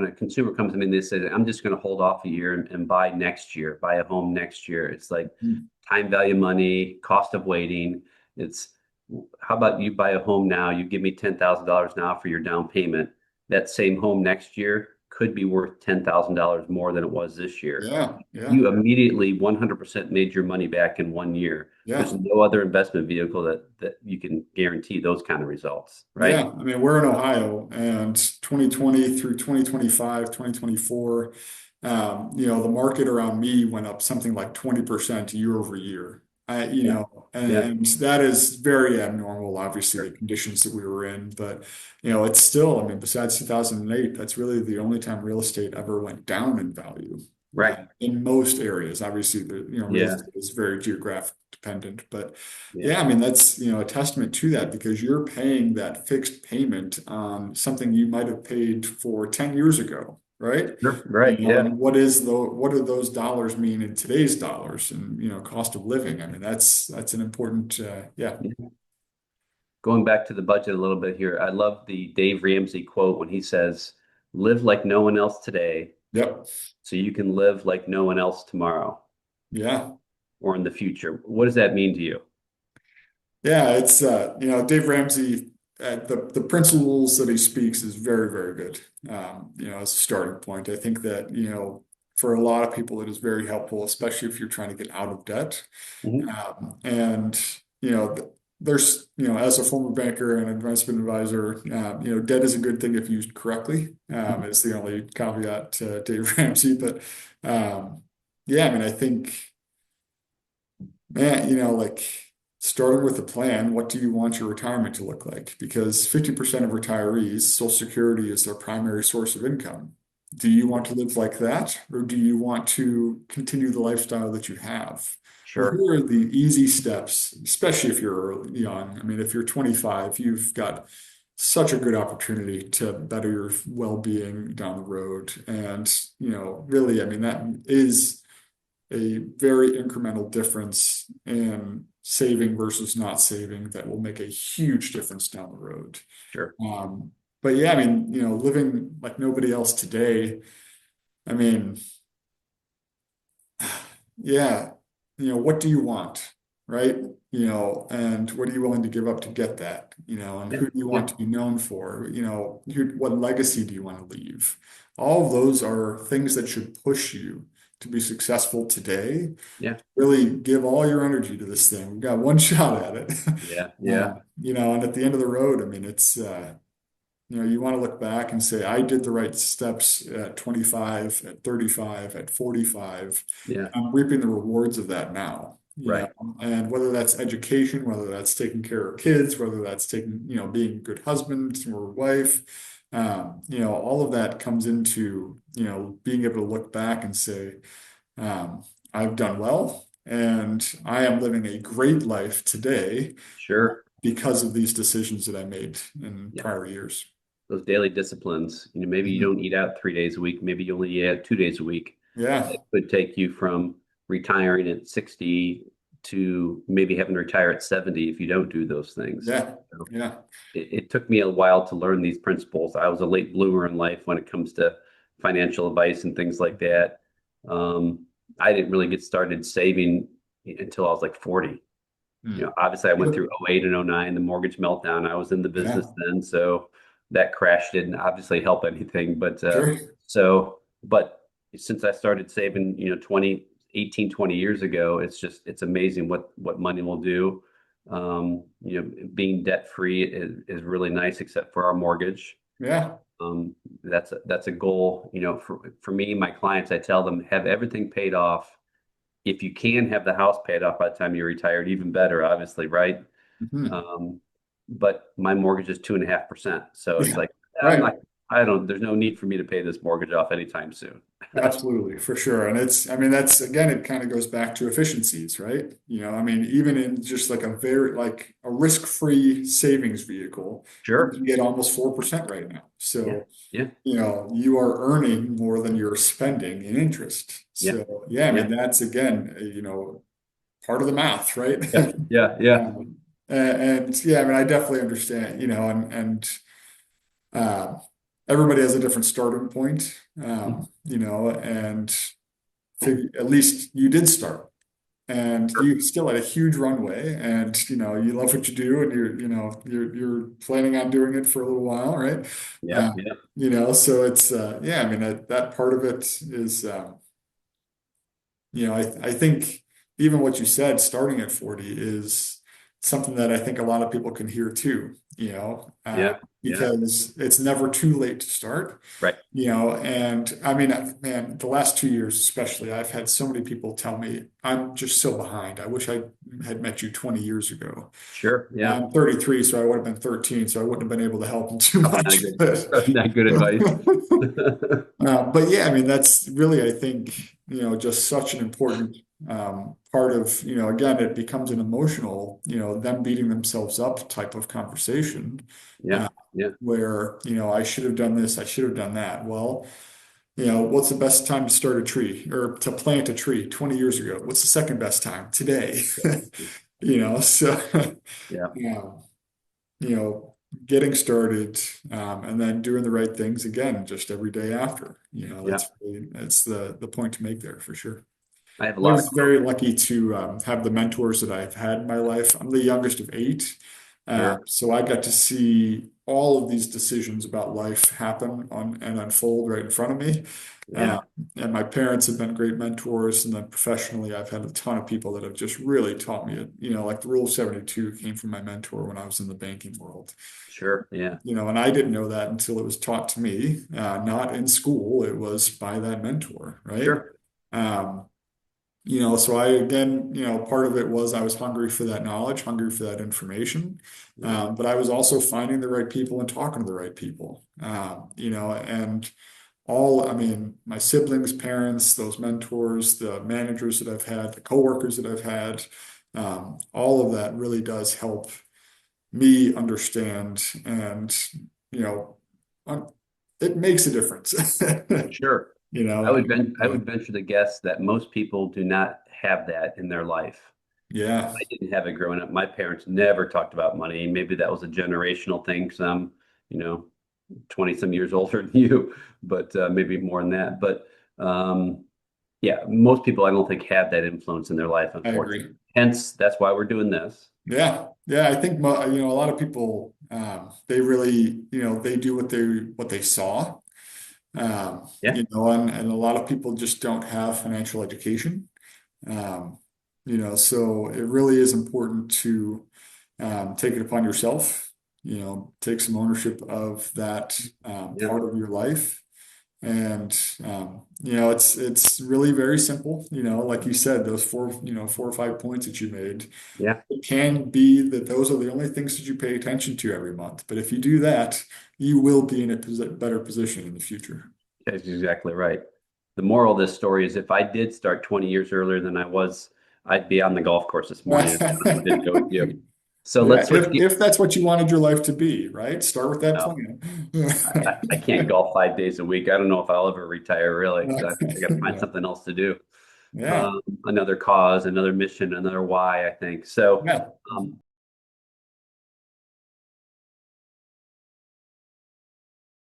a consumer comes to me and they say, I'm just going to hold off a year and buy next year, buy a home next year. It's like Mm. time value money, cost of waiting. It's how about you buy a home now? You give me $10,000 now for your down payment. That same home next year could be worth $10,000 more than it was this year. Yeah, yeah, You immediately 100% made your money back in 1 year. There's yeah. no other investment vehicle that you can guarantee those kind of results, right? Yeah, I mean, we're in Ohio and 2020 through 2025, 2024, the market around me went up something like 20% year over year. Yeah. Yeah. And that is very abnormal, obviously, the conditions that we were in. But, it's still, I mean, besides 2008, that's really the only time real estate ever went down in value. Right. In most areas, obviously, real Yeah. estate is very geographic dependent, but Yeah. yeah, I mean, that's, a testament to that because you're paying that fixed payment on something you might have paid for 10 years ago, right? Sure. Right. Yeah. And what do those dollars mean in today's dollars and, cost of living? I mean, that's an important, yeah. Yeah. Going back to the budget a little bit here, I love the Dave Ramsey quote when he says, live like no one else today Yep. so you can live like no one else tomorrow Yeah. or in the future. What does that mean to you? Yeah. It's, Dave Ramsey, the principles that he speaks is very, very good. As a starting point, I think that, for a lot of people, it is very helpful, especially if you're trying to get out of debt. Mhm. And, there's, as a former banker and investment advisor, debt is a good thing if used correctly. It's the only caveat to Dave Ramsey. But yeah, I mean, I think, man, like starting with a plan, what do you want your retirement to look like? Because 50% of retirees, Social Security is their primary source of income. Do you want to live like that, or do you want to continue the lifestyle that you have? Well, Sure. here are the easy steps, especially if you're young. I mean, if you're 25, you've got such a good opportunity to better your well-being down the road. And, really, I mean, that is a very incremental difference in saving versus not saving that will make a huge difference down the road. Sure. But yeah, I mean, living like nobody else today, I mean, yeah, what do you want, right? And what are you willing to give up to get that? And Yeah. who do you Yeah. want to be known for? What legacy do you want to leave? All of those are things that should push you to be successful today. Yeah. Really give all your energy to this thing. We've got one shot at it. Yeah. Yeah. And at the end of the road, I mean, it's you want to look back and say, I did the right steps at 25, at 35, at 45. Yeah. I'm reaping the rewards of that now. Right. And whether that's education, whether that's taking care of kids, whether that's taking, being a good husband or wife, all of that comes into, being able to look back and say, I've done well, and I am living a great life today Sure. because of these decisions that I made in Yeah. prior years. Those daily disciplines, maybe you Mhm. don't eat out 3 days a week, maybe you only eat out 2 days a week. Yeah, It could take you from retiring at 60 to maybe having to retire at 70 if you don't do those things. yeah, So yeah, it took me a while to learn these principles. I was a late bloomer in life when it comes to financial advice and things like that. Um, I didn't really get started saving until I was like 40. mm. Obviously I went through '08 and '09, the mortgage meltdown. I was in the business Yeah, then, so that crash didn't obviously help anything. sure. But since I started saving, 20 years ago, it's amazing what money will do. Being debt free is really nice, except for our mortgage. Yeah, That's a goal. For me, my clients, I tell them have everything paid off. If you can have the house paid off by the time you're retired, even better, obviously, right? mhm. Um, but my mortgage is 2.5%. So it's Yeah, like, I'm right. not, there's no need for me to pay this mortgage off anytime soon. Absolutely, for sure. And I mean, that's again, it kind of goes back to efficiencies, right? I mean, even in just like like a risk-free savings vehicle, you Sure. can get almost 4% right now. Yeah. So, Yeah. you are earning more than you're spending in interest. Yeah. So, yeah, I Yeah. mean, that's again, part of the math, right? Yeah. Yeah. Yeah. And yeah, I mean, I definitely understand, and uh, everybody has a different starting point, Mhm. and at least you did start. And Sure. you still had a huge runway, and you love what you do, and you're planning on doing it for a little while, right? Yep. Yep. So it's yeah, I mean that part of it is I think even what you said, starting at 40 is something that I think a lot of people can hear too, Yeah. Yeah. because it's never too late to start. Right. And I mean, man, the last 2 years especially, I've had so many people tell me I'm just so behind. I wish I had met you 20 years ago. Sure. Yeah. I'm 33, so I would have been 13, so I wouldn't have been able to help them too Probably not a much. good, But, not good advice. but yeah, I mean, that's really, I think, just such an important part of, again, it becomes an emotional, them beating themselves up type of conversation, Yeah. uh, Yeah. where, I should have done this, I should have done that. Well, what's the best time to start a tree or to plant a tree 20 years ago? What's the second best time? Today. So Yeah. yeah, you know, getting started, and then doing the right things again just every day after. Yeah. That's the point to make there for sure. I have a I lot of was very lucky to have the mentors that I've had in my life. I'm the youngest of eight. sure. So I got to see all of these decisions about life happen on and unfold right in front of me. Uh, Yeah. and my parents have been great mentors. And then professionally, I've had a ton of people that have just really taught me it. Like the Rule of 72 came from my mentor when I was in the banking world. Sure. Yeah. And I didn't know that until it was taught to me, not in school. It was by that mentor, right? Sure. Um, so I, again, part of it was I was hungry for that knowledge, hungry for that information. Yeah. But I was also finding the right people and talking to the right people. And I mean, my siblings, parents, those mentors, the managers that I've had, the coworkers that I've had, all of that really does help me understand, and, you know, um, it makes a difference. Sure. I would venture to guess that most people do not have that in their life. Yeah, I didn't have it growing up. My parents never talked about money. Maybe that was a generational thing. Some, you know, 20 some years older than you, but maybe more than that. But yeah, most people I don't think have that influence in their life, I unfortunately. agree. Hence, that's why we're doing this. Yeah, yeah. I think a lot of people, they really, they do what they saw, Yeah, and a lot of people just don't have financial education. Um, so it really is important to take it upon yourself. Take some ownership of that yeah, part of your life. And it's really very simple. Like you said, those 4 or 5 points that you made. yeah. It can be that those are the only things that you pay attention to every month. But if you do that, you will be in a better position in the future. That's exactly right. The moral of this story is if I did start 20 years earlier than I was, I'd be on the golf course this morning, to be honest with you, to go with you. So Yeah, let's switch. if that's what you wanted your life to be, right? Start with that No, plan. I can't golf 5 days a week. I don't know if I'll ever retire really. So I think I got to find Yeah, something else to do. yeah, Another cause, another mission, another why, I think. So yeah.